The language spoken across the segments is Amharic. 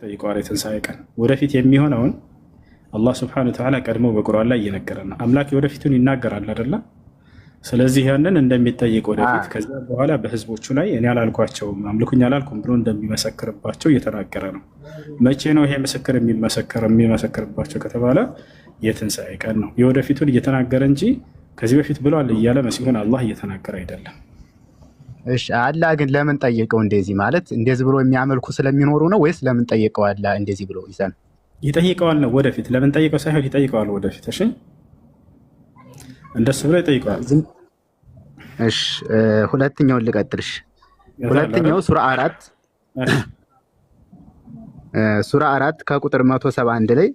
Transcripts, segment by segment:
ጠይቀዋል። የትንሣኤ ቀን ወደፊት የሚሆነውን አላህ ስብሐነሁ ወተዓላ ቀድሞ በቁርአን ላይ እየነገረን ነው። አምላክ ወደፊቱን ይናገራል አይደለ? ስለዚህ ያንን እንደሚጠይቅ ወደፊት ከዚያ በኋላ በህዝቦቹ ላይ እኔ አላልኳቸውም አምልኩኝ አላልኩም ብሎ እንደሚመሰክርባቸው እየተናገረ ነው። መቼ ነው ይሄ ምስክር የሚመሰክርባቸው ከተባለ የትንሣኤ ቀን ነው። የወደፊቱን እየተናገረ እንጂ ከዚህ በፊት ብሏል እያለ መሲሁን አላህ እየተናገረ አይደለም። እሺ አላህ ግን ለምን ጠየቀው? እንደዚህ ማለት እንደዚህ ብሎ የሚያመልኩ ስለሚኖሩ ነው ወይስ ለምን ጠየቀው? አላህ እንደዚህ ብሎ ይዘን ይጠይቀዋል ነው ወደፊት። ለምን ጠየቀው ሳይሆን ይጠይቀዋል ወደፊት። እሺ እንደሱ ብሎ ይጠይቀዋል። እሺ ሁለተኛውን ልቀጥልሽ። ሁለተኛው ሱራ 4 ከቁጥር 171 ላይ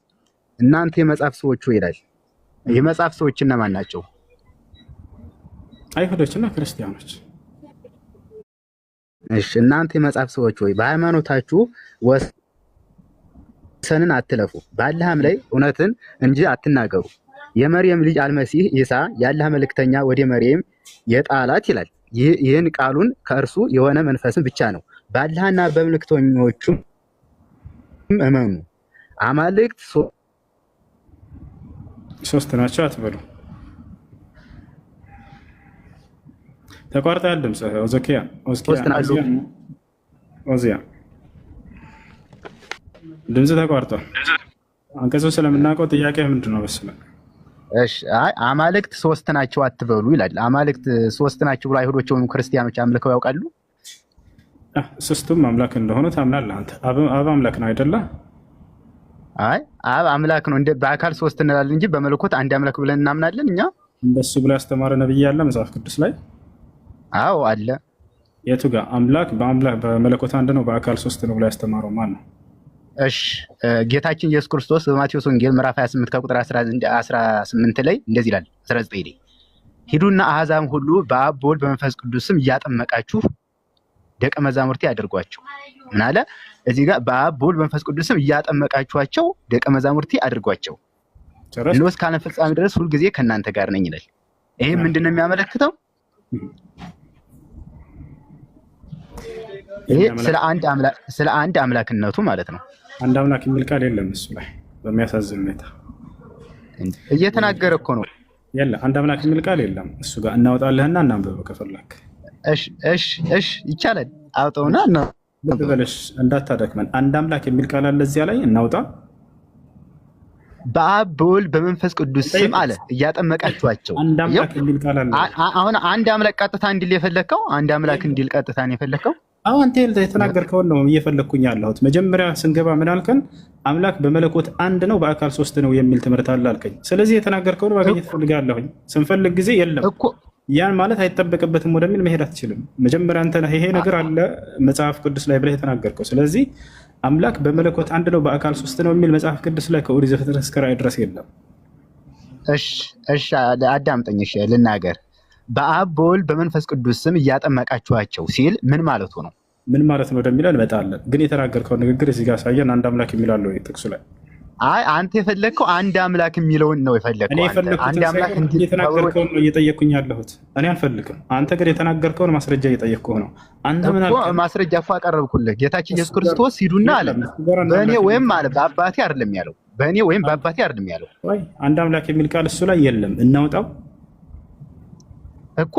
እናንተ የመጽሐፍ ሰዎች ይላል። የመጽሐፍ ሰዎች እነማን ናቸው? አይሁዶችና ክርስቲያኖች። እሺ እናንተ የመጽሐፍ ሰዎች ሆይ በሃይማኖታችሁ ወሰንን አትለፉ፣ በአላህም ላይ እውነትን እንጂ አትናገሩ። የመርየም ልጅ አልመሲህ ኢሳ የአላህ መልእክተኛ ወደ መርየም የጣላት ይላል። ይህን ቃሉን ከእርሱ የሆነ መንፈስን ብቻ ነው። በአላህና በመልእክተኞቹም እመኑ። አማልክት ሶስት ናቸው አትበሉ። ተቋርጣ ያለ ድምጽ ኦዚያ ድምጽ ተቋርጧል። አንቀጹ ስለምናውቀው ጥያቄ ምንድን ነው መሰለህ? እሺ አይ አማልክት ሶስት ናቸው አትበሉ ይላል። አማልክት ሶስት ናቸው ብሎ አይሁዶች ወይም ክርስቲያኖች አምልከው ያውቃሉ? ሶስቱም አምላክ እንደሆነ ታምናለህ አንተ? አብ አምላክ ነው አይደለ? አይ አብ አምላክ ነው እንደ በአካል ሶስት እንላለን እንጂ በመለኮት አንድ አምላክ ብለን እናምናለን እኛ። እንደሱ ብሎ ያስተማረ ነብይ ያለ መጽሐፍ ቅዱስ ላይ? አዎ አለ። የቱ ጋር አምላክ በመለኮት አንድ ነው በአካል ሶስት ነው ብሎ ያስተማረው ማን ነው? እሺ ጌታችን ኢየሱስ ክርስቶስ በማቴዎስ ወንጌል ምዕራፍ 28 ከቁጥር 18 ላይ እንደዚህ ይላል። 19 ላይ ሂዱና አሕዛብን ሁሉ በአብ በወልድ በመንፈስ ቅዱስ ስም እያጠመቃችሁ ደቀ መዛሙርቴ አድርጓቸው። ምን አለ እዚህ ጋር? በአብ በወልድ በመንፈስ ቅዱስ ስም እያጠመቃችኋቸው ደቀ መዛሙርቴ አድርጓቸው፣ እነሆ እስከ ዓለም ፍጻሜ ድረስ ሁልጊዜ ከእናንተ ጋር ነኝ ይላል። ይሄ ምንድን ነው የሚያመለክተው? ይሄ ስለ አንድ አምላክነቱ ማለት ነው። አንድ አምላክ የሚል ቃል የለም እሱ ላይ በሚያሳዝን ሁኔታ እየተናገረ እኮ ነው። የለ አንድ አምላክ የሚል ቃል የለም እሱ ጋር። እናወጣለህና እናንብበው ከፈለክ። እሺ ይቻላል። አውጣውና ነው በለሽ እንዳታደክመን። አንድ አምላክ የሚል ቃል አለ እዚያ ላይ እናውጣ። በአብ በወልድ በመንፈስ ቅዱስ ስም አለ እያጠመቃችኋቸው። አንድ አምላክ የሚል ቃል አለ። አሁን አንድ አምላክ ቀጥታ እንዲል የፈለከው? አንድ አምላክ እንዲል ቀጥታ ነው የፈለከው? አሁን አንተ የተናገርከውን ነው እየፈለኩኝ ያለሁት። መጀመሪያ ስንገባ ምን አልከን? አምላክ በመለኮት አንድ ነው በአካል ሶስት ነው የሚል ትምህርት አለ አልከኝ። ስለዚህ የተናገርከውን ማግኘት ፈልጋለሁኝ። ስንፈልግ ጊዜ የለም ያን ማለት አይጠበቅበትም ወደሚል መሄድ አትችልም። መጀመሪያ አንተ ይሄ ነገር አለ መጽሐፍ ቅዱስ ላይ ብለህ የተናገርከው። ስለዚህ አምላክ በመለኮት አንድ ነው በአካል ሶስት ነው የሚል መጽሐፍ ቅዱስ ላይ ከኦሪት ዘፍጥረት እስከ ራዕይ ድረስ የለም። እሺ አዳምጠኝ ልናገር። በአብ በወልድ በመንፈስ ቅዱስ ስም እያጠመቃችኋቸው ሲል ምን ማለቱ ነው? ምን ማለት ነው ወደሚለው እንመጣለን። ግን የተናገርከው ንግግር እዚህ ጋር ሳየን አንድ አምላክ የሚላለው ጥቅሱ ላይ አይ አንተ የፈለግከው አንድ አምላክ የሚለውን ነው የፈለግከው። እኔ የፈለግኩት የተናገርከውን ነው እየጠየቅኩኝ ያለሁት። እኔ አልፈልግም። አንተ ግን የተናገርከውን ማስረጃ እየጠየቅኩህ ነው። አንተ ምን አልከኝ? ማስረጃ እኮ አቀረብኩልህ። ጌታችን ኢየሱስ ክርስቶስ ሂዱና አለ በእኔ ወይም አለ በአባቴ አይደለም ያለው፣ በእኔ ወይም በአባቴ አይደለም ያለው። አንድ አምላክ የሚል ቃል እሱ ላይ የለም። እናውጣው እኮ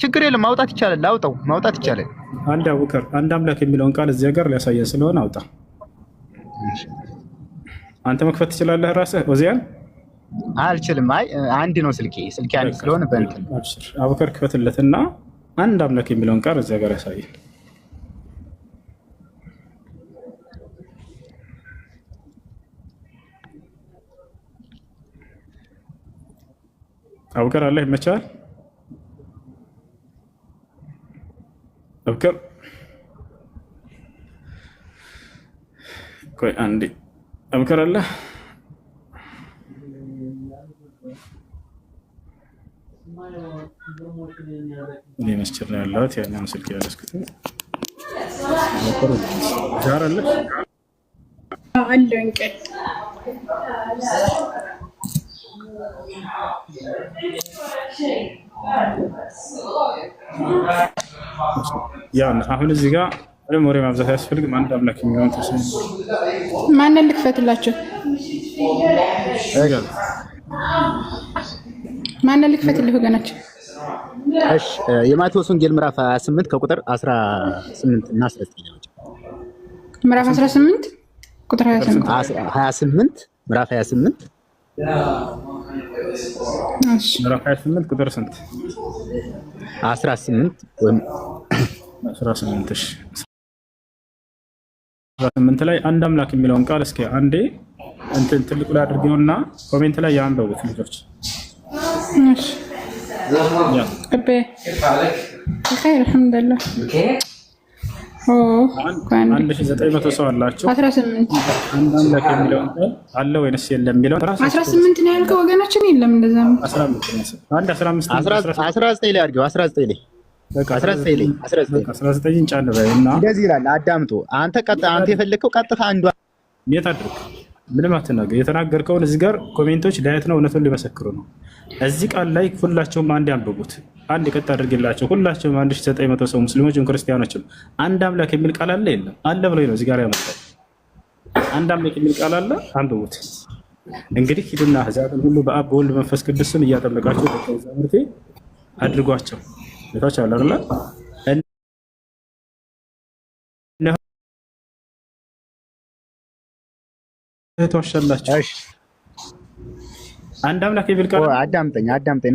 ችግር የለም። ማውጣት ይቻላል። ማውጣት ይቻላል። አንድ አቡከር አንድ አምላክ የሚለውን ቃል እዚያ ጋር ሊያሳየን ስለሆነ አውጣ። አንተ መክፈት ትችላለህ ራስህ? ኦዚያን አልችልም። አይ አንድ ነው ስልኬ አንድ ስለሆነ በእንትን አቡከር ክፈትለትና አንድ አምላክ የሚለውን ቃል እዚያ ጋር ያሳየን። አቡከር አለ ይመቻል። አቡከር ቆይ አንዴ አቡከር አለ። እኔ መስችር ነው ያለሁት። ያኛውን ስልክ ያለስኩት ጃር አለ አለንቀ ያ አሁን እዚህ ጋር ምንም ወሬ ማብዛት አያስፈልግም። አንድ አምላክ የሚሆን ተሰኝ ማንን ልክፈትላችሁ? ማንን ልክፈትልህ ወገናችን? እሺ የማቴዎስ ወንጌል ምዕራፍ 28 ከቁጥር 18 እና 19 ነው። ምዕራፍ 18 ቁጥር 28 ምዕራፍ 28 እሺ ምዕራፍ 28 ቁጥር ስንት? 18 ወይም 18 እሺ 18 ላይ አንድ አምላክ የሚለውን ቃል እስኪ አንዴ እንትን ትልቁ ላይ አድርገውና ኮሜንት ላይ ያንበቡት ልጆች። እሺ ያ አቤ በخير الحمد لله 1900 ሰው አላችሁ። 18 አንድ አምላክ የሚለውን ቃል አለ ወይንስ የለም የሚለውን 18 ነው ያልከው ወገናችን? የለም እንደዛ ነው። 19 ላይ አድርገው 19 ላይ በቃ 19 ጫን በይና እንደዚህ ይላል። አዳምጡ። አንተ የፈለከው ቀጥታ አንዷ የት አድርግ ምንም አትናገር። የተናገርከውን እዚህ ጋር ኮሜንቶች ዳይት ነው እውነቱን ሊመሰክሩ ነው። እዚህ ቃል ላይ ሁላቸውም አንድ ያንብቡት። አንድ ቀጥ አድርግላቸው ሁላቸውም 1900 ሰው ሙስሊሞችም ክርስቲያኖችም አንድ አምላክ የሚል ቃል አለ የለም? አለ ብለው ነው እዚህ ጋር ያመጣው። አንድ አምላክ የሚል ቃል አለ፣ አንብቡት። እንግዲህ ሂዱና አሕዛብን ሁሉ በአብ በወልድ በመንፈስ ቅዱስ ስም እያጠመቃችሁ ደቀ መዛሙርቴ አድርጓቸው። ቤታች አለ አይደል? ተወሻላችሁ። እሺ አንድ አምላክ የሚል ቃል አዳምጠኝ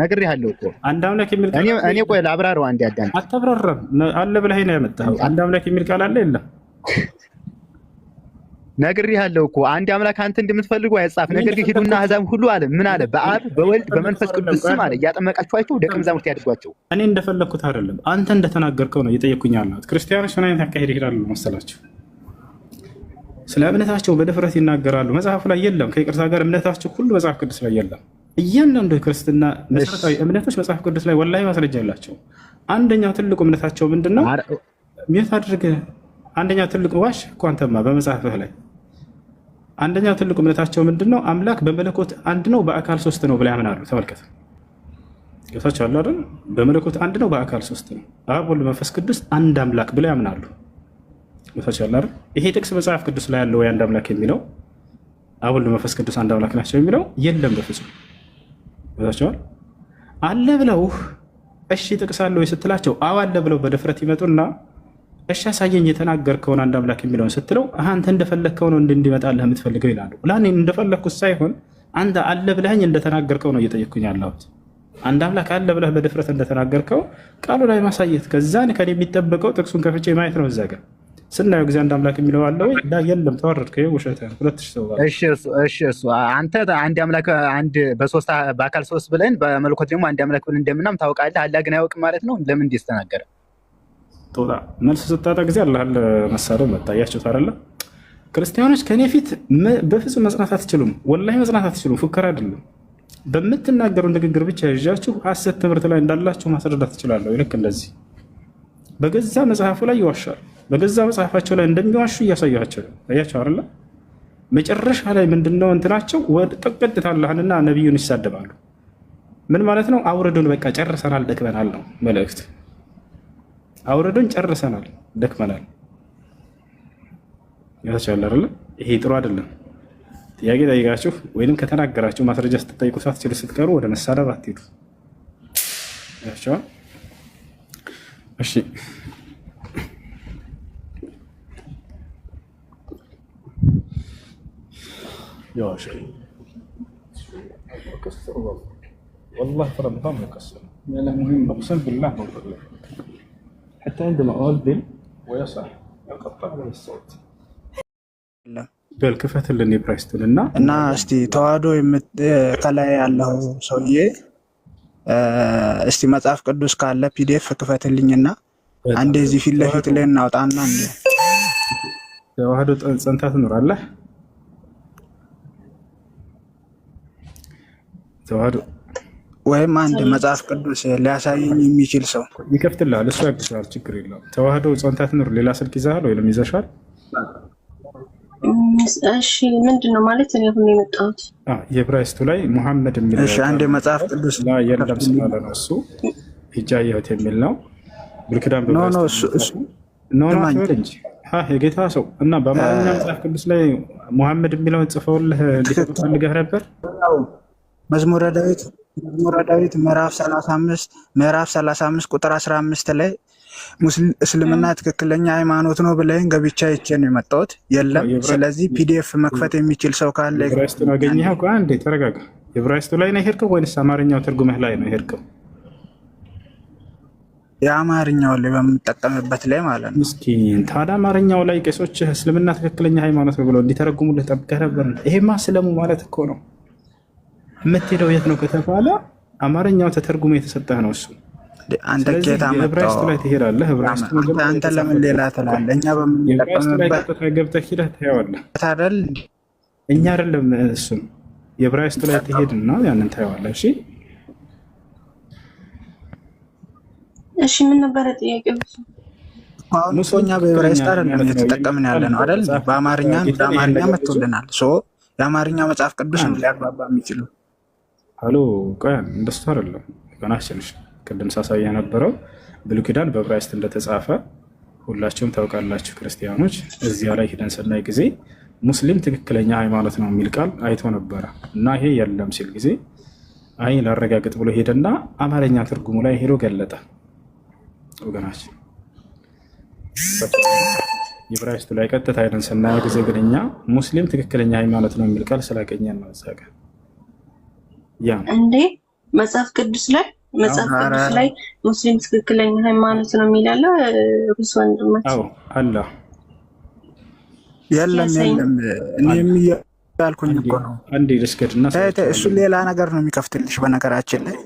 ነግሬሃለሁ እኮ አንድ አምላክ የሚል ቃል እኔ ቆይ ላብራራው። አንዴ አዳምጠኝ። አታብራራም። አለ ብለህ ነው ያመጣኸው። አንድ አምላክ የሚል ቃል አለ የለም? ነግሬሃለሁ እኮ አንድ አምላክ አንተ እንደምትፈልጉ አይጻፍ። ነገር ግን ሂዱና አሕዛብ ሁሉ አለ ምን አለ? በአብ በወልድ በመንፈስ ቅዱስ ስም አለ እያጠመቃችኋቸው ደቀ መዛሙርት ያድርጓቸው። እኔ እንደፈለግኩት አይደለም፣ አንተ እንደተናገርከው ነው እየጠየኩኝ ያለሁት። ክርስቲያኖች ምን አይነት አካሄድ ይሄዳሉ መሰላችሁ? ስለ እምነታቸው በድፍረት ይናገራሉ። መጽሐፉ ላይ የለም። ከይቅርታ ጋር እምነታቸው ሁሉ መጽሐፍ ቅዱስ ላይ የለም። እያንዳንዱ የክርስትና መሰረታዊ እምነቶች መጽሐፍ ቅዱስ ላይ ወላሂ ማስረጃ ያላቸው። አንደኛው ትልቁ እምነታቸው ምንድን ነው? ሚት አድርገህ አንደኛው ትልቁ ዋሽ እኮ አንተማ በመጽሐፍህ ላይ አንደኛው ትልቁ እምነታቸው ምንድን ነው? አምላክ በመለኮት አንድ ነው በአካል ሶስት ነው ብለው ያምናሉ። ተመልከት፣ ገብታችሁ አለ አይደል? በመለኮት አንድ ነው በአካል ሶስት ነው፣ አብ ወልድ መንፈስ ቅዱስ አንድ አምላክ ብለው ያምናሉ። ይፈቻላል። ይሄ ጥቅስ መጽሐፍ ቅዱስ ላይ ያለው አንድ አምላክ የሚለው አብ ወልድ መንፈስ ቅዱስ አንድ አምላክ ናቸው የሚለው የለም በፍጹም። ይፈቻላል አለ ብለው እሺ ጥቅስ አለ ወይ ስትላቸው አዎ አለ ብለው በድፍረት ይመጡና እሺ አሳየኝ የተናገርከውን አንድ አምላክ የሚለውን ስትለው አንተ እንደፈለግከው ነው እንዲመጣልህ የምትፈልገው ይላሉ። ለኔ እንደፈለግኩት ሳይሆን አንተ አለ ብለኸኝ እንደተናገርከው ነው እየጠየቅኩኝ ያለሁት። አንድ አምላክ አለ ብለህ በድፍረት እንደተናገርከው ቃሉ ላይ ማሳየት፣ ከዛን ከኔ የሚጠበቀው ጥቅሱን ከፍቼ ማየት ነው። እዛ ጋር ስናየው ጊዜ አንድ አምላክ የሚለው አለ ወይ? የለም። ተዋረድከ። ውሸት ነው። 2000 ሰው ጋር እሺ አንተ አንድ አምላክ አንድ በሶስት በአካል ሶስት ብለን በመለኮት ደግሞ አንድ አምላክ ብለን እንደምናም ታውቃለህ። አላህ ግን አያውቅም ማለት ነው። ለምን እንዲህ ተናገረ? ጦጣ መልስ ስታጣ ጊዜ አላህ መሳሪያው መጣ። ያያችሁት አይደለ? ክርስቲያኖች ከኔ ፊት በፍጹም መጽናት አትችሉም። ወላሂ መጽናት አትችሉም። ፉከራ አይደለም። በምትናገሩ ንግግር ብቻ ይዣችሁ ሐሰት ትምህርት ላይ እንዳላችሁ ማስረዳት ትችላለሁ። ልክ እንደዚህ በገዛ መጽሐፉ ላይ ይዋሻል። በገዛ መጽሐፋቸው ላይ እንደሚዋሹ እያሳያቸው አያቸው አይደለ? መጨረሻ ላይ ምንድነው እንትናቸው? ወደ ጥቅጥት አላህንና ነብዩን ይሳደባሉ። ምን ማለት ነው? አውርዱን፣ በቃ ጨርሰናል፣ ደክመናል ነው መልእክት። አውርዱን፣ ጨርሰናል፣ ደክመናል። ያቻለ አይደለ? ይሄ ጥሩ አይደለም። ጥያቄ ጠይቃችሁ ወይንም ከተናገራችሁ ማስረጃ ስትጠይቁ ሳትችሉ ስትቀሩ ወደ መሳደብ አትሄዱ። ያቻው እሺ يا شيخ مكسر والله ترى نظام مكسر. لا مهم، اقسم بالله بقول لك حتى عندما اؤذن ويصح يقطع من الصوت بالكفة اللي برايستون እና እስቲ ተዋህዶ ከላይ ያለው ሰውዬ እስቲ መጽሐፍ ቅዱስ ካለ ፒዲኤፍ ክፈትልኝና አንዴ እዚህ ፊት ለፊት ላይ እናውጣና እንዴ ተዋህዶ ጸንታ ትኖራለህ። ተዋህዶ ወይም አንድ መጽሐፍ ቅዱስ ሊያሳየኝ የሚችል ሰው ይከፍትልሃል። እሱ ያግዛል፣ ችግር የለውም። ተዋህዶ ጸንታ ትኖር። ሌላ ስልክ ይዘሃል ወይም ይዘሻል? እሺ ምንድነው ማለት ነው? ሁሉ የመጣሁት የብራይስቱ ላይ ሙሐመድ የሚል እሺ፣ አንድ መጽሐፍ ቅዱስ ላይ የለም ስላለ ነው። እሱ ሂጃየት የሚል ነው። ብልክዳን ኖ ነው እንጂ የጌታ ሰው እና በአማርኛ መጽሐፍ ቅዱስ ላይ ሙሐመድ የሚለውን ጽፈውልህ እንዲሰጡ ፈልገህ ነበር? መዝሙረ ዳዊት ምዕራፍ 35 ቁጥር 15 ላይ እስልምና ትክክለኛ ሃይማኖት ነው ብለኝ ገብቻ አይቼ ነው የመጣሁት። የለም። ስለዚህ ፒዲኤፍ መክፈት የሚችል ሰው ካለ ዕብራይስጡን አገኘኸው? አንዴ ተረጋጋ። ዕብራይስጡ ላይ ነው የሄድከው ወይስ አማርኛው ትርጉምህ ላይ ነው የሄድከው? የአማርኛው ላይ በምንጠቀምበት ላይ ማለት ነው። ምስኪን ታዲያ አማርኛው ላይ ቄሶች እስልምና ትክክለኛ ሃይማኖት ነው ብለው እንዲተረጉሙልህ ጠብቀህ ነበር? ይሄማ ስለሙ ማለት እኮ ነው። የምትሄደው የት ነው ከተባለ አማርኛው ተተርጉሞ የተሰጠህ ነው እሱ። አንተ ጌታ ዕብራይስጡ ላይ ትሄዳለህ። አንተ ለምን ሌላ ትላለህ? እኛ በምንጠቀምበት ገብተህ ሄደህ ታየዋለህ አይደል? እኛ አይደለም እሱን የዕብራይስጡ ላይ ትሄድና ያንን ታየዋለህ። እሺ እሺ ምን ነበረ ጥያቄው? አሁን እኛ በዕብራይስጥ አይደለም እየተጠቀምን ያለ ነው አይደል? በአማርኛ መጥቶልናል። የአማርኛ መጽሐፍ ቅዱስ ነው ሊያግባባ የሚችለው። ሀሎ ቆይ እንደሱ አይደለም ገናሽንሽ ቅድም ሳሳይ የነበረው ብሉይ ኪዳን በዕብራይስጥ እንደተጻፈ ሁላችሁም ታውቃላችሁ ክርስቲያኖች። እዚያ ላይ ሄደን ስናይ ጊዜ ሙስሊም ትክክለኛ ሃይማኖት ነው የሚል ቃል አይቶ ነበረ እና ይሄ የለም ሲል ጊዜ አይ ላረጋግጥ ብሎ ሄደና አማርኛ ትርጉሙ ላይ ሄዶ ገለጠ። ወገናችን የዕብራይስጡ ላይ ቀጥታ ሄደን ስናይ ጊዜ ግን እኛ ሙስሊም ትክክለኛ ሃይማኖት ነው የሚል ቃል ስላገኘን ነው ዘጋ ያ እንዴ መጽሐፍ ቅዱስ ላይ ሙስሊም ትክክለኛ ሃይማኖት ነው የሚላለው ሩስ ወንድማችን? አዎ አላ የለም እኔም ያልኩኝ እኮ ነው። አንዴ ልስገድና እሱ ሌላ ነገር ነው የሚከፍትልሽ። በነገራችን ላይ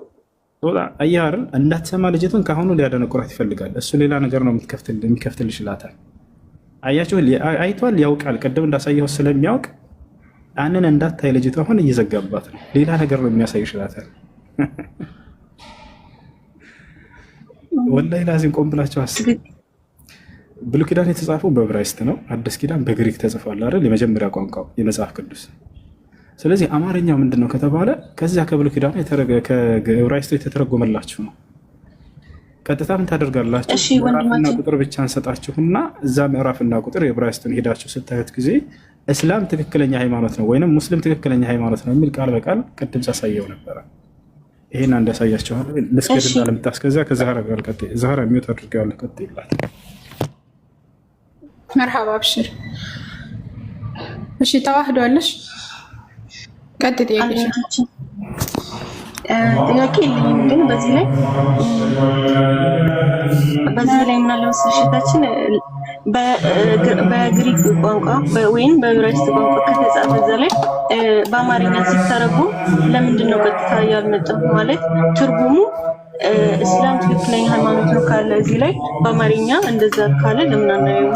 አያር እንዳትሰማ ልጅቱን ካሁኑ ሊያደነቁራት ይፈልጋል። እሱ ሌላ ነገር ነው የሚከፍትልሽ ይላታል። አያችሁ አይቷል፣ ያውቃል። ቅድም እንዳሳየው ስለሚያውቅ ያንን እንዳታይ ልጅቱ አሁን እየዘጋባት ነው። ሌላ ነገር ነው የሚያሳይሽ ይላታል። ወላሂ ላዚም ቆም ብላችሁ አስቡ። ብሉይ ኪዳን የተጻፈው በዕብራይስጥ ነው። አዲስ ኪዳን በግሪክ ተጽፏል አይደል? የመጀመሪያ ቋንቋው የመጽሐፍ ቅዱስ። ስለዚህ አማርኛው ምንድነው ከተባለ ከዚያ ከብሉይ ኪዳን ከዕብራይስጡ የተተረጎመላችሁ ነው። ቀጥታ ምን ታደርጋላችሁ? ምዕራፍና ቁጥር ብቻ እንሰጣችሁና እዛ ምዕራፍና ቁጥር የዕብራይስጡን ሄዳችሁ ስታዩት ጊዜ እስላም ትክክለኛ ሃይማኖት ነው ወይንም ሙስሊም ትክክለኛ ሃይማኖት ነው የሚል ቃል በቃል ቅድም ሳሳየው ነበረ። ይሄን እንዳሳያችኋል። ልስከድና ለምታስከዛ ከዛህራ ጋር ቀጥይ። ዛህራ ሚውት አድርገዋል። ቀጥይ ይላል። መርሐባ አብሽር። እሺ ተዋህዷለሽ። ቀጥይ ጥያቄሽ። ጥያቄ የለኝም ግን በዚህ ላይ ምናለው ስርሽታችን በግሪክ ቋንቋ ወይም በዕብራይስጥ ቋንቋ ከተጻፈ እዛ ላይ በአማርኛ ሲተረጎም ለምንድን ነው ቀጥታ ያልመጣው? ማለት ትርጉሙ እስላም ትክክለኛ ሃይማኖት ነው ካለ እዚህ ላይ በአማርኛ እንደዛ ካለ ለምን አናየው?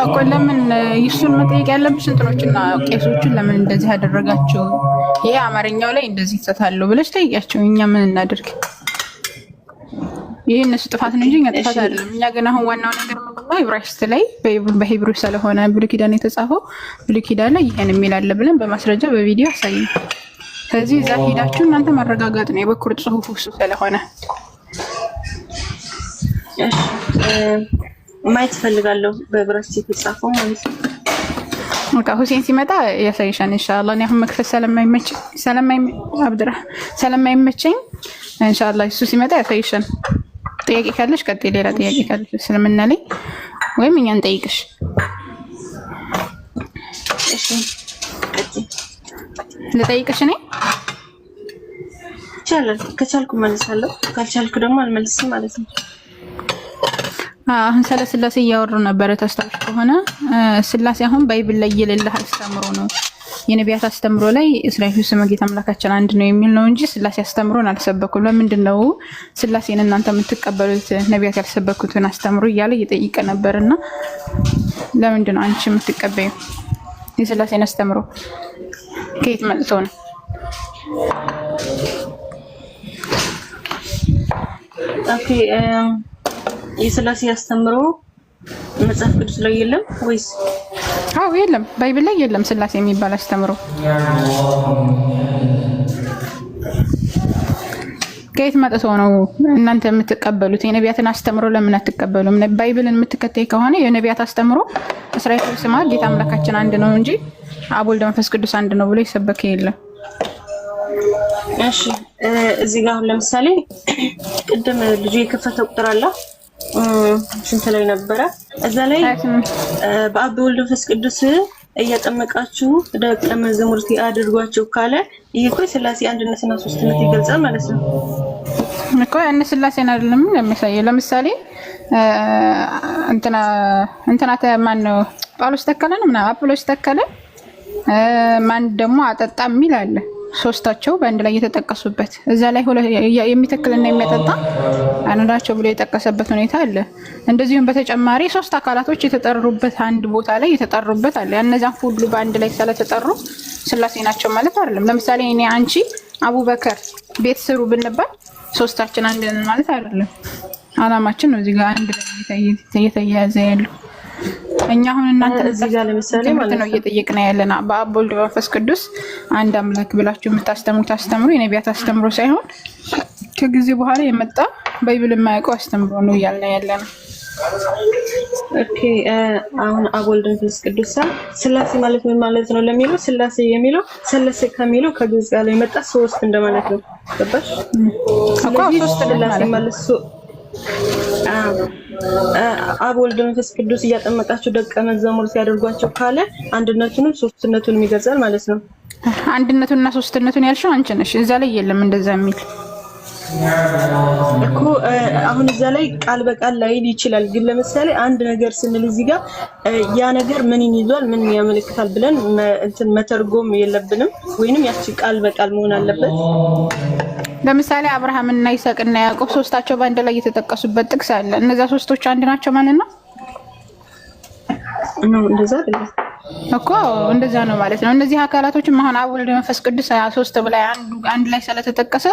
አቆ ለምን ይሱን መጠየቅ ያለብሽ እንትኖችና ቄሶችን ለምን እንደዚህ ያደረጋችሁ? ይሄ አማርኛው ላይ እንደዚህ ተታለው ብለሽ ጠይቂያቸው። እኛ ምን እናደርግ? ይሄ እነሱ ጥፋት ነው እንጂ እኛ ጥፋት አይደለም። እኛ ግን አሁን ዋናው ነገር ምንድነው ዕብራይስጥ ላይ በሂብሩ ስለሆነ ብሉይ ኪዳን የተጻፈው ብሉይ ኪዳን ላይ ይሄን የሚል አለ ብለን በማስረጃ በቪዲዮ አሳየን። ከዚህ እዛ ሄዳችሁ እናንተ ማረጋጋጥ ነው የበኩር ጽሁፍ እሱ ስለሆነ ማየት ፈልጋለሁ በዕብራይስጥ የተጻፈው ማለት ነው። በቃ ሁሴን ሲመጣ ያሳይሻል ኢንሻአላህ። እኔ አሁን መክፈት ስለማይመቸኝ ኢንሻአላህ እሱ ሲመጣ ያሳይሻል። ጥያቄ ካለሽ ቀጥይ። ሌላ ጥያቄ ካለሽ ስለምና ላይ ወይም እኛን ጠይቅሽ። እሺ ቀጥይ። ልጠይቅሽ እኔ ይቻላል። ከቻልኩ መልሳለሁ፣ ካልቻልኩ ደግሞ አልመልስም ማለት ነው። አሁን ስለ ስላሴ እያወሩ ነበረ። ታስታውሽ ከሆነ ስላሴ አሁን ባይብል ላይ የሌለ አስተምሮ ነው። የነቢያት አስተምሮ ላይ እስራኤል ስመ ጌታ አምላካችን አንድ ነው የሚል ነው እንጂ ስላሴ አስተምሮን አልሰበኩም። ለምንድን ነው ስላሴን እናንተ የምትቀበሉት ነቢያት ያልሰበኩትን አስተምሮ እያለ እየጠየቀ ነበርና ለምንድን ነው አንቺ የምትቀበዩ? የስላሴን አስተምሮ ከየት መጥቶ ነው? ኦኬ የስላሴ አስተምሮ መጽሐፍ ቅዱስ ላይ የለም ወይስ? አዎ የለም፣ ባይብል ላይ የለም ስላሴ የሚባል አስተምሮ። ከየት መጥቶ ነው እናንተ የምትቀበሉት? የነቢያትን አስተምሮ ለምን አትቀበሉም? ባይብልን የምትከተይ ከሆነ የነቢያት አስተምሮ እስራኤል ስማ ጌታ አምላካችን አንድ ነው እንጂ አብ ወልድ መንፈስ ቅዱስ አንድ ነው ብሎ ይሰበከ የለም። እሺ እዚህ ጋር ለምሳሌ ቅድም ልጅ የከፈተው ቁጥር አለ ስንት ላይ ነበረ? እዛ ላይ በአብ ወልድ መንፈስ ቅዱስ እያጠመቃችሁ ደቀ መዛሙርት አድርጓቸው ካለ ይሄ እኮ ስላሴ አንድነትና ሶስትነት ይገልጻል ማለት ነው እኮ። ያን ስላሴን አይደለም የሚያሳየው። ለምሳሌ እንትና ማን ነው? ጳውሎስ ተከለ ነው ምናምን አጵሎስ ተከለ ማን ደግሞ አጠጣ የሚል አለ። ሶስታቸው በአንድ ላይ የተጠቀሱበት እዛ ላይ የሚተክልና የሚያጠጣ አንዳቸው ብሎ የጠቀሰበት ሁኔታ አለ። እንደዚሁም በተጨማሪ ሶስት አካላቶች የተጠሩበት አንድ ቦታ ላይ የተጠሩበት አለ። እነዛን ሁሉ በአንድ ላይ ስለተጠሩ ስላሴ ናቸው ማለት አይደለም። ለምሳሌ እኔ አንቺ አቡበከር ቤት ስሩ ብንባል ሶስታችን አንድ ነን ማለት አይደለም። አላማችን ነው እዚህ ጋር አንድ ላይ እየተያያዘ ያለው። እኛ አሁን እናንተ እዚህ ጋር ለምሳሌ ማለት ነው እየጠየቅን ያለና በአብ ወልድ መንፈስ ቅዱስ አንድ አምላክ ብላችሁ የምታስተምሩት አስተምሮ የነቢያት አስተምሮ ሳይሆን ከጊዜ በኋላ የመጣ ባይብል የማያውቀው አስተምሮ ነው እያልን ያለና። ኦኬ አሁን አብ ወልድ መንፈስ ቅዱስ ስላሴ ማለት ምን ማለት ነው ለሚለው ስላሴ የሚለው ሰለሰ ከሚለው ከግዕዝ ጋር የመጣ ሶስት እንደማለት ነው። ገባሽ? ስለዚህ ስላሴ ማለት አብ ወልድ መንፈስ ቅዱስ እያጠመቃችሁ ደቀ መዛሙርት ያደርጓቸው ካለ አንድነቱንም ሶስትነቱንም ይገልጻል ማለት ነው። አንድነቱንና ሶስትነቱን ያልሽው አንቺ ነሽ። እዛ ላይ የለም እንደዛ የሚል እኮ። አሁን እዛ ላይ ቃል በቃል ላይል ይችላል፣ ግን ለምሳሌ አንድ ነገር ስንል እዚህ ጋር ያ ነገር ምንን ይዟል ምን ያመለክታል ብለን እንትን መተርጎም የለብንም፣ ወይንም ያቺ ቃል በቃል መሆን አለበት። ለምሳሌ አብርሃም እና ይስሐቅ እና ያዕቆብ ሶስታቸው በአንድ ላይ የተጠቀሱበት ጥቅስ አለ። እነዛ ሶስቶች አንድ ናቸው ማለት ነው? እንደዛ አይደለም እኮ እንደዛ ነው ማለት ነው። እነዚህ አካላቶችም አሁን አብ ወልድ መንፈስ ቅዱስ ሶስት ብላይ አንድ ላይ ስለተጠቀሰ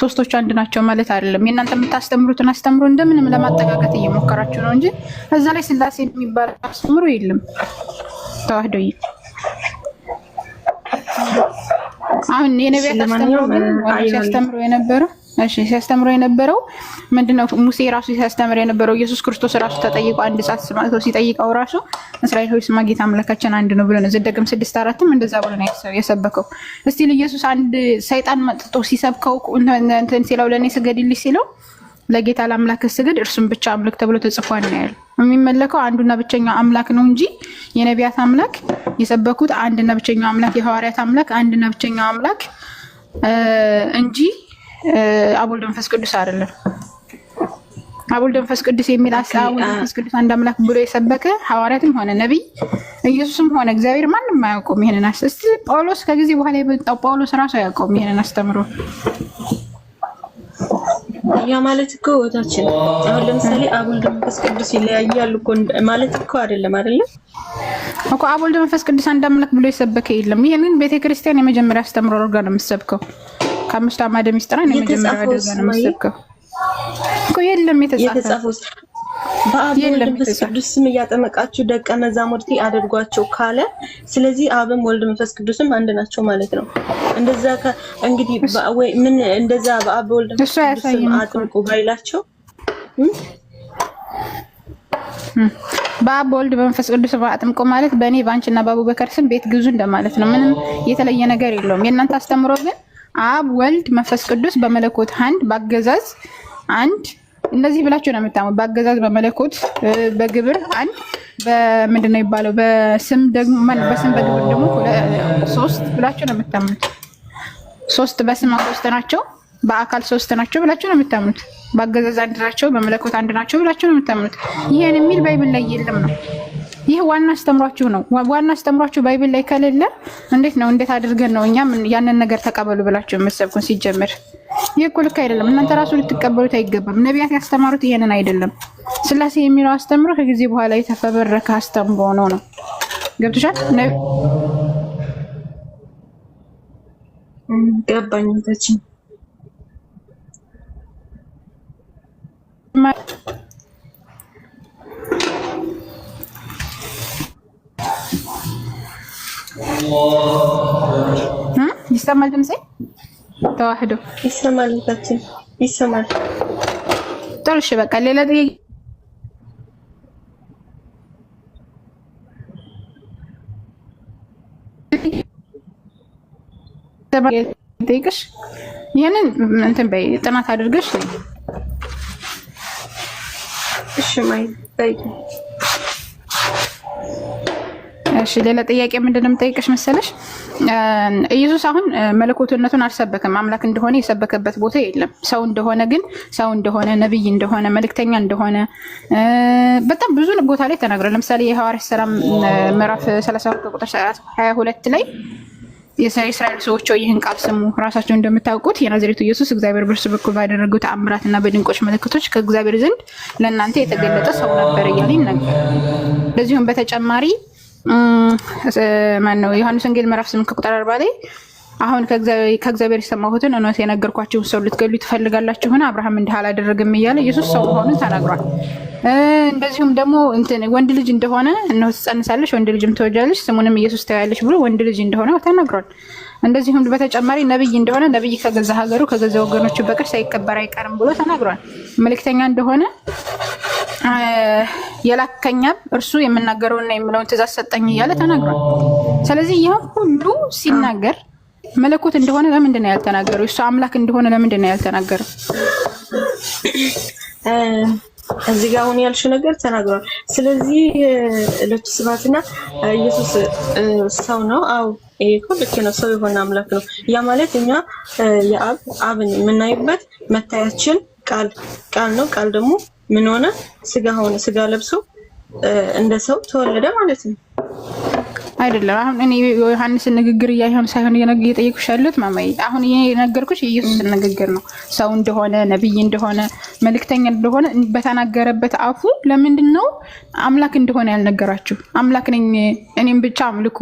ሶስቶቹ አንድ ናቸው ማለት አይደለም። የእናንተ የምታስተምሩትን አስተምሮ እንደምንም ለማጠቃቀት እየሞከራችሁ ነው እንጂ እዛ ላይ ስላሴ የሚባል አስተምሮ የለም። ተዋህዶ አሁን የነቢያት ሲያስተምሩ የነበረው ምንድነው? ሙሴ ራሱ ሲያስተምር የነበረው ኢየሱስ ክርስቶስ ራሱ ተጠይቆ አንድ ሰዓት ስማቶ ሲጠይቀው ራሱ እስራኤል ሆይ ስማ ጌታ አምላካችን አንድ ነው ብሎ ነው። ዘዳግም 6:4 እንደዛ ብሎ ነው የሰበከው። እስቲ ኢየሱስ አንድ ሰይጣን መጥቶ ሲሰብከው እንትን ሲለው ለኔ ስገድልኝ ሲለው ለጌታ ለአምላክ ስገድ እርሱም ብቻ አምልክ ተብሎ ተጽፏል ነው ያለው። የሚመለከው አንዱና ብቸኛው አምላክ ነው እንጂ የነቢያት አምላክ የሰበኩት አንድና ብቸኛው አምላክ የሐዋርያት አምላክ አንድና ብቸኛው አምላክ እንጂ አብ ወልድ መንፈስ ቅዱስ አይደለም። አብ ወልድ መንፈስ ቅዱስ የሚል አብ ወልድ መንፈስ ቅዱስ አንድ አምላክ ብሎ የሰበከ ሐዋርያትም ሆነ ነብይ ኢየሱስም ሆነ እግዚአብሔር ማንም አያውቀውም ይሄንን አስተምሮ። ጳውሎስ ከጊዜ በኋላ የመጣው ጳውሎስ ራሱ አያውቀውም ይሄንን አስተምሮ። ያ ማለት እኮ ወታችን አሁን ለምሳሌ አብ ወልድ መንፈስ ቅዱስ ይለያያሉ እኮ ማለት እኮ አይደለም እኮ አብ ወልድ መንፈስ ቅዱስ አንድ አምላክ ብሎ የሰበከ የለም። ይሄንን ቤተክርስቲያን የመጀመሪያ አስተምሮ አድርጋ ነው የምትሰብከው። ከአምስቱ አዕማደ ምስጢራን የመጀመሪያ አድርጋ ነው የምትሰብከው እኮ። የለም የተጻፈው በአብ ወልድ መንፈስ ቅዱስ ስም እያጠመቃችሁ ደቀ መዛሙርት አድርጓቸው ካለ ስለዚህ አብም ወልድ መንፈስ ቅዱስም አንድ ናቸው ማለት ነው። እንደዛ እንግዲህ ወይ ምን እንደዛ በአብ ወልድ መንፈስ ቅዱስ ስም አጥምቁ ባይላቸው በአብ ወልድ መንፈስ ቅዱስ አጥምቁ ማለት በእኔ በአንቺና በአቡበከር ስም ቤት ግዙ እንደማለት ነው። ምንም የተለየ ነገር የለውም። የእናንተ አስተምሮ ግን አብ ወልድ መንፈስ ቅዱስ በመለኮት አንድ በአገዛዝ አንድ እንደዚህ ብላችሁ ነው የምታምኑት። በአገዛዝ በመለኮት በግብር አንድ በምንድን ነው የሚባለው በስም ደግሞ በስም በግብር ደግሞ ሶስት ብላችሁ ነው የምታምኑት። ሶስት በስም ሶስት ናቸው፣ በአካል ሶስት ናቸው ብላችሁ ነው የምታምኑት። በአገዛዝ አንድ ናቸው፣ በመለኮት አንድ ናቸው ብላችሁ ነው የምታምኑት። ይሄን የሚል ባይብል ላይ የለም ነው። ይህ ዋና አስተምሯችሁ ነው። ዋና አስተምሯችሁ ባይብል ላይ ከሌለ እንዴት አድርገን ነው እኛም ያንን ነገር ተቀበሉ ብላችሁ የምትሰብኩን? ሲጀምር ይህ እኮ ልክ አይደለም። እናንተ ራሱ ልትቀበሉት አይገባም። ነቢያት ያስተማሩት ይሄንን አይደለም። ስላሴ የሚለው አስተምሮ ከጊዜ በኋላ የተፈበረከ አስተምሮ ነው። ገብቶሻል? ገባኝ። ታችን ይሰማል ድምጼ? ተዋህዶ ይሰማል ታችን ይሰማል። ጥሩ እሺ በቃ ሌላ ጥያቄ ጠይቅሽ ይሄንን እንትን በይ ጥናት አድርገሽ እሺ ማይ ጠይቅ። እሺ ሌላ ጥያቄ ምንድነው የምጠይቅሽ መሰለሽ? ኢየሱስ አሁን መለኮትነቱን አልሰበከም። አምላክ እንደሆነ የሰበከበት ቦታ የለም። ሰው እንደሆነ ግን ሰው እንደሆነ ነብይ እንደሆነ መልእክተኛ እንደሆነ በጣም ብዙ ቦታ ላይ ተናግሯል። ለምሳሌ የሐዋርያት ሥራ ምዕራፍ 32 ቁጥር 22 ላይ የእስራኤል ሰዎች ይህን ቃል ስሙ፣ ራሳቸው እንደምታውቁት የናዝሬቱ ኢየሱስ እግዚአብሔር በእርሱ በኩል ባደረገው ተአምራትና በድንቆች ምልክቶች ከእግዚአብሔር ዘንድ ለእናንተ የተገለጠ ሰው ነበር እያለ ይናገራል። እንደዚሁም በተጨማሪ ማነው ዮሐንስ ወንጌል ምዕራፍ 8 ቁጥር 40 ላይ አሁን ከእግዚአብሔር የሰማሁትን እውነት የነገርኳችሁን ሰው ልትገሉ ትፈልጋላችሁና አብርሃም እንዲህ አላደረገም እያለ ኢየሱስ ሰው መሆኑን ተናግሯል። እንደዚሁም ደግሞ ወንድ ልጅ እንደሆነ እነሆ ትጸንሳለሽ፣ ወንድ ልጅም ትወልጃለሽ፣ ስሙንም ኢየሱስ ትይዋለሽ ብሎ ወንድ ልጅ እንደሆነ ተናግሯል። እንደዚሁም በተጨማሪ ነብይ እንደሆነ ነብይ ከገዛ ሀገሩ ከገዛ ወገኖቹ በቀር ሳይከበር አይቀርም ብሎ ተናግሯል። መልእክተኛ እንደሆነ የላከኝ አብ እርሱ የምናገረውና የምለውን ትእዛዝ ሰጠኝ እያለ ተናግሯል። ስለዚህ ይህ ሁሉ ሲናገር መለኮት እንደሆነ ለምንድን ነው ያልተናገረው? እሱ አምላክ እንደሆነ ለምንድን ነው ያልተናገረው? እዚህ ጋር አሁን ያልሽው ነገር ተናግሯል። ስለዚህ ለቱ ስብሐትና ኢየሱስ ሰው ነው። አው ይሄ ልክ ነው፣ ሰው የሆነ አምላክ ነው። ያ ማለት እኛ አብን የምናይበት መታያችን ቃል ነው። ቃል ደግሞ ምን ሆነ? ስጋ ሆነ፣ ስጋ ለብሶ እንደ ሰው ተወለደ ማለት ነው። አይደለም አሁን እኔ ዮሐንስን ንግግር እያየሁን ሳይሆን እየጠየኩሽ ያለሁት ማማዬ፣ አሁን ይሄ የነገርኩሽ የኢየሱስን ንግግር ነው። ሰው እንደሆነ ነብይ እንደሆነ መልእክተኛ እንደሆነ በተናገረበት አፉ ለምንድን ነው አምላክ እንደሆነ ያልነገራችሁ? አምላክ ነኝ እኔም ብቻ አምልኩ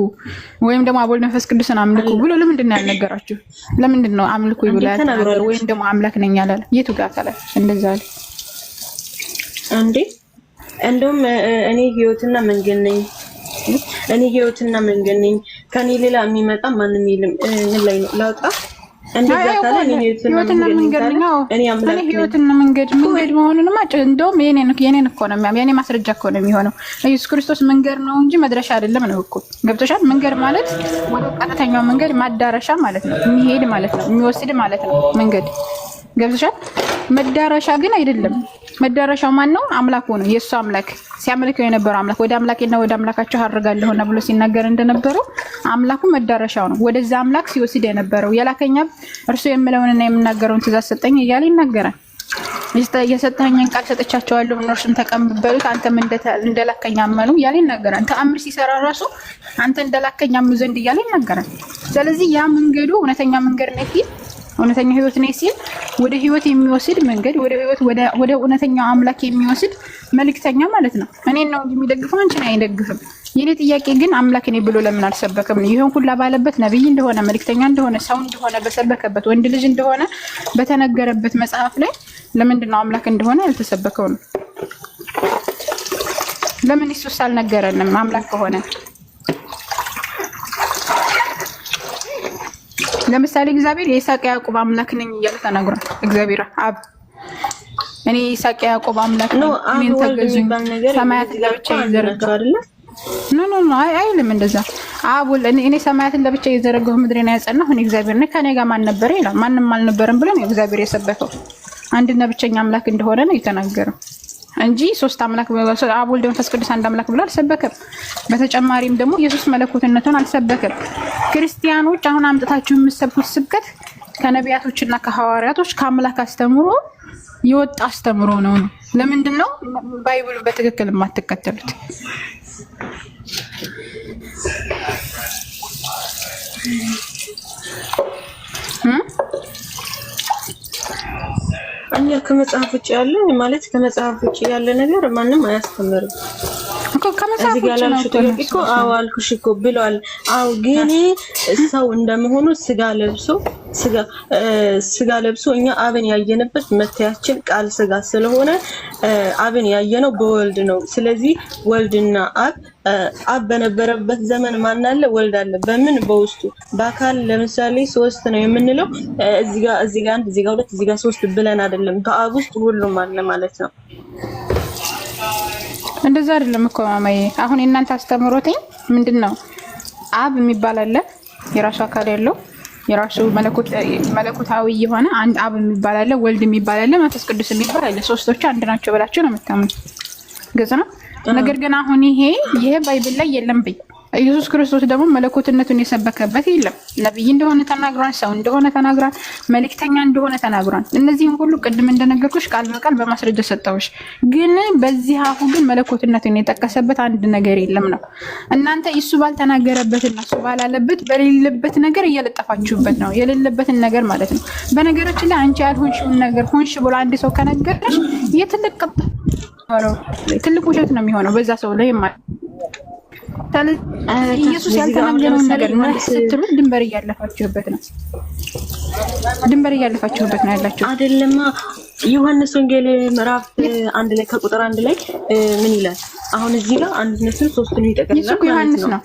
ወይም ደግሞ አብ ወልድ መንፈስ ቅዱስን አምልኩ ብሎ ለምንድን ነው ያልነገራችሁ? ለምንድን ነው አምልኩ ብሎ ያልተናገረ? ወይም ደግሞ አምላክ ነኝ ያላለ የቱ ጋር ታለ እንደዛ አለ እንዴ? እንደውም እኔ ህይወትና መንገድ ነኝ፣ እኔ ህይወትና መንገድ ነኝ፣ ከኔ ሌላ የሚመጣ ማንም የለም። ምን ላይ ነው ላውጣ? እንደዛ ታለ እኔ ህይወትና መንገድ ነኝ። እኔ አምላክ ነኝ። ህይወትና መንገድ መሆኑንማ እንደውም የኔን እኮ ነው የኔ ማስረጃ እኮ ነው የሚሆነው። ኢየሱስ ክርስቶስ መንገድ ነው እንጂ መድረሻ አይደለም ነው እኮ። ገብቶሻል? መንገድ ማለት ወደ ቀጥተኛው መንገድ ማዳረሻ ማለት ነው፣ የሚሄድ ማለት ነው፣ የሚወስድ ማለት ነው መንገድ። ገብቶሻል? መዳረሻ ግን አይደለም። መዳረሻው ማን ነው? አምላኩ ነው። የእሱ አምላክ ሲያመልከው የነበረው አምላክ ወደ አምላኬና ወደ አምላካቸው አድርጋለሁና ብሎ ሲናገር እንደነበረው አምላኩ መዳረሻው ነው። ወደዛ አምላክ ሲወስድ የነበረው የላከኝ አብ እርሱ የምለውንና የምናገረውን ትእዛዝ ሰጠኝ እያለ ይናገራል። የሰጠኸኝን ቃል ሰጥቻቸዋለሁ እነርሱም ተቀበሉት፣ አንተም እንደላከኝ አመኑ እያለ ይናገራል። ተአምር ሲሰራ ራሱ አንተ እንደላከኝ አምኑ ዘንድ እያለ ይናገራል። ስለዚህ ያ መንገዱ እውነተኛ መንገድ ነው ሲል እውነተኛ ህይወት ነው ሲል ወደ ህይወት የሚወስድ መንገድ ወደ እውነተኛው አምላክ የሚወስድ መልእክተኛ ማለት ነው። እኔን ነው እንጂ የሚደግፈው አንቺን አይደግፍም። የኔ ጥያቄ ግን አምላክ ነኝ ብሎ ለምን አልሰበከም ነው? ይሄን ሁላ ባለበት ነብይ እንደሆነ መልእክተኛ እንደሆነ ሰው እንደሆነ በሰበከበት ወንድ ልጅ እንደሆነ በተነገረበት መጽሐፍ ላይ ለምንድን ነው አምላክ እንደሆነ ያልተሰበከው ነው? ለምን ኢየሱስ አልነገረንም አምላክ ከሆነ? ለምሳሌ እግዚአብሔር የይስሐቅ ያዕቆብ አምላክ ነኝ እያለ ተናግሯል። እግዚአብሔር አብ እኔ የይስሐቅ ያዕቆብ አምላክ ነኝ እኔን ተገዙኝ ሰማያትን ለብቻ ይዘረጋው አይደለ? ኖ አይልም እንደዛ። አብ እኔ ሰማያትን ለብቻ ይዘረጋው ምድርን ያጸናሁ እኔ እግዚአብሔር ነኝ ከኔ ጋር ማን ነበር ይላል። ማንም አልነበረም ብሎ ነው እግዚአብሔር የሰበከው። አንድና ብቸኛ አምላክ እንደሆነ ነው የተናገረው እንጂ ሶስት አምላክ አብ ወልድ መንፈስ ቅዱስ አንድ አምላክ ብሎ አልሰበከም። በተጨማሪም ደግሞ ኢየሱስ መለኮትነቱን አልሰበከም። ክርስቲያኖች አሁን አምጥታችሁ የምትሰብኩት ስብከት ከነቢያቶችና ከሐዋርያቶች ከአምላክ አስተምሮ የወጣ አስተምሮ ነው። ለምንድን ነው ባይብሉ በትክክል የማትከተሉት? እኛ ከመጽሐፍ ውጭ ያለ ማለት ከመጽሐፍ ውጭ ያለ ነገር ማንም አያስተምርም ከመጽሐፍ ውጭ ነው እኮ አዎ አልኩሽ እኮ ብሏል። አዎ ግን ሰው እንደመሆኑ ስጋ ለብሶ እኛ አብን ያየንበት መታያችን ቃል ስጋ ስለሆነ አብን ያየነው በወልድ ነው። ስለዚህ ወልድና አብ በነበረበት ዘመን ማን አለ? ወልድ አለ። በምን? በውስጡ በአካል ለምሳሌ 3 ነው የምንለው እዚህ ጋር 1 እዚህ ጋር 2 እዚህ ጋር 3 ብለን አይደለም። በአብ ውስጥ ሁሉም አለ ማለት ነው። እንደዛ አይደለም እኮ ማማዬ። አሁን የእናንተ አስተምሮትኝ ምንድነው? አብ የሚባል አለ የራሱ አካል ያለው የራሱ መለኮታዊ የሆነ አንድ አብ የሚባል አለ፣ ወልድ የሚባል አለ፣ መንፈስ ቅዱስ የሚባል አለ። ሶስቶቹ አንድ ናቸው ብላችሁ ነው የምታምኑት። ግልጽ ነው። ነገር ግን አሁን ይሄ ባይብል ላይ የለም በይ። ኢየሱስ ክርስቶስ ደግሞ መለኮትነቱን የሰበከበት የለም። ነብይ እንደሆነ ተናግሯል፣ ሰው እንደሆነ ተናግሯል፣ መልእክተኛ እንደሆነ ተናግሯል። እነዚህን ሁሉ ቅድም እንደነገርኩሽ ቃል በቃል በማስረጃ ሰጠሁሽ። ግን በዚህ አሁን ግን መለኮትነቱን የጠቀሰበት አንድ ነገር የለም ነው። እናንተ እሱ ባልተናገረበትና እሱ ባላለበት በሌለበት ነገር እየለጠፋችሁበት ነው፣ የሌለበትን ነገር ማለት ነው። በነገራችን ላይ አንቺ ያልሆንሽውን ነገር ሆንሽ ብሎ አንድ ሰው ከነገረሽ ትልቅ ውሸት ነው የሚሆነው በዛ ሰው ላይ ማለት ኢየሱስ ያልተናገረውን ነገር ስትሉ ድንበር እያለፋችሁበት ነው። ድንበር እያለፋችሁበት ነው ያላችሁ አይደለማ። ዮሐንስ ወንጌል ምዕራፍ 1 ላይ ከቁጥር 1 ላይ ምን ይላል? አሁን እዚህ ጋር አንድነትን ሶስቱን ይጠቀልላል ማለት ነው። ዮሐንስ ነው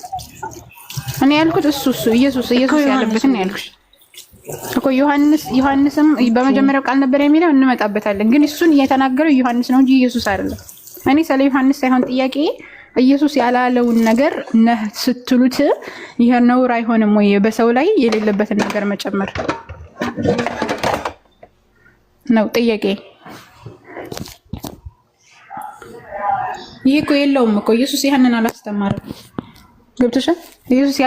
እኔ ያልኩት እሱ ኢየሱስ ያለበትን ነው ያልኩሽ እኮ። ዮሐንስም በመጀመሪያው ቃል ነበር የሚለው እንመጣበታለን። ግን እሱን እየተናገረው ዮሐንስ ነው እንጂ ኢየሱስ አይደለም። እኔ ስለ ዮሐንስ ሳይሆን ጥያቄ ኢየሱስ ያላለውን ነገር ነህ ስትሉት ይሄ ነውር አይሆንም ወይ? በሰው ላይ የሌለበትን ነገር መጨመር ነው ጥያቄ። ይሄ እኮ የለውም እኮ ኢየሱስ ያንን አላስተማረም። ገብቶሻል? ኢየሱስ